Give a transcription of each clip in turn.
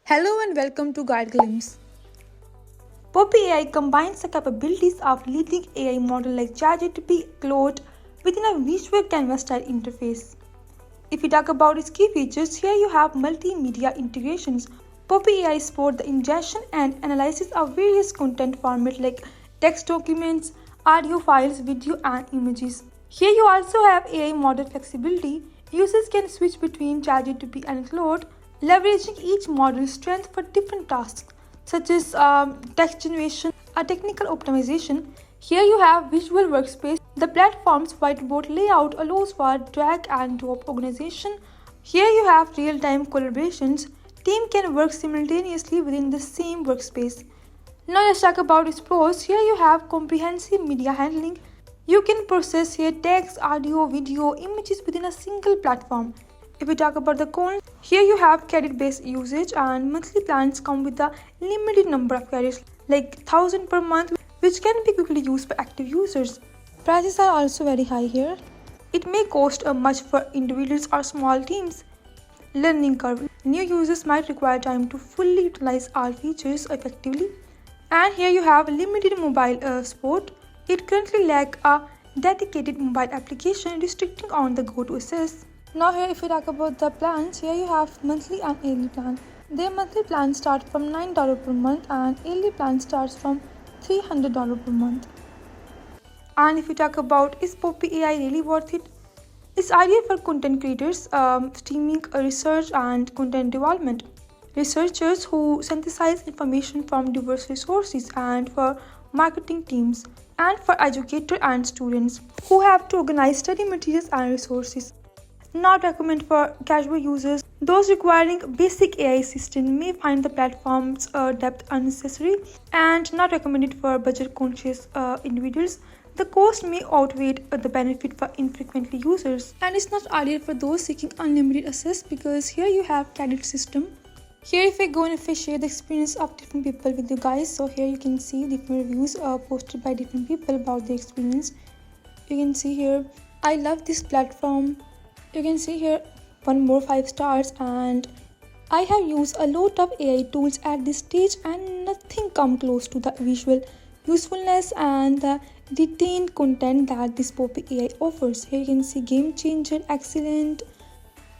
Hello and welcome to Guide Glimpse. Poppy AI combines the capabilities of leading AI models like ChatGPT and Claude within a visual canvas style interface. If we talk about its key features, here you have multimedia integrations. Poppy AI supports the ingestion and analysis of various content formats like text documents, audio files, video, and images. Here you also have AI model flexibility. Users can switch between ChatGPT and Claude, leveraging each model's strength for different tasks, such as text generation or technical optimization. Here you have Visual Workspace. The platform's whiteboard layout allows for drag and drop organization. Here you have real-time collaborations. Team can work simultaneously within the same workspace. Now let's talk about its pros. Here you have comprehensive media handling. You can process here text, audio, video, images within a single platform. If we talk about the cons, here you have credit-based usage and monthly plans come with a limited number of credits like 1000 per month, which can be quickly used by active users. Prices are also very high here. It may cost much for individuals or small teams. Learning curve. New users might require time to fully utilize all features effectively. And here you have limited mobile support. It currently lacks a dedicated mobile application restricting on the go to access. Now here if we talk about the plans, here you have monthly and yearly plan. Their monthly plan starts from $9 per month and yearly plan starts from $300 per month. And if we talk about is Poppy AI really worth it? It's ideal for content creators, streaming, research and content development. Researchers who synthesize information from diverse resources, and for marketing teams, and for educators and students who have to organize study materials and resources. Not recommended for casual users. Those requiring basic AI assistance may find the platform's depth unnecessary, and not recommended for budget-conscious individuals. The cost may outweigh the benefit for infrequent users, and it's not ideal for those seeking unlimited access because here you have credit system. Here if I go and if I share the experience of different people with you guys, so here you can see different reviews posted by different people about their experience. You can see here, I love this platform. You can see here one more 5 stars, and I have used a lot of AI tools at this stage and nothing come close to the visual usefulness and the detailed content that this Poppy AI offers. Here you can see game changer, excellent,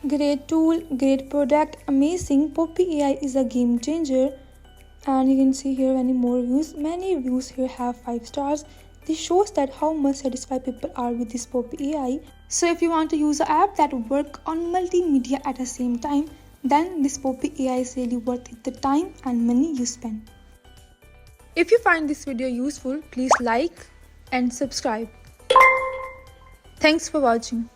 great tool, great product, amazing. Poppy AI is a game changer. And you can see here many more reviews. Many reviews here have 5 stars. This shows that how much satisfied people are with this Poppy AI. So if you want to use an app that works on multimedia at the same time, then this Poppy AI is really worth it, the time and money you spend. If you find this video useful, please like and subscribe. Thanks for watching.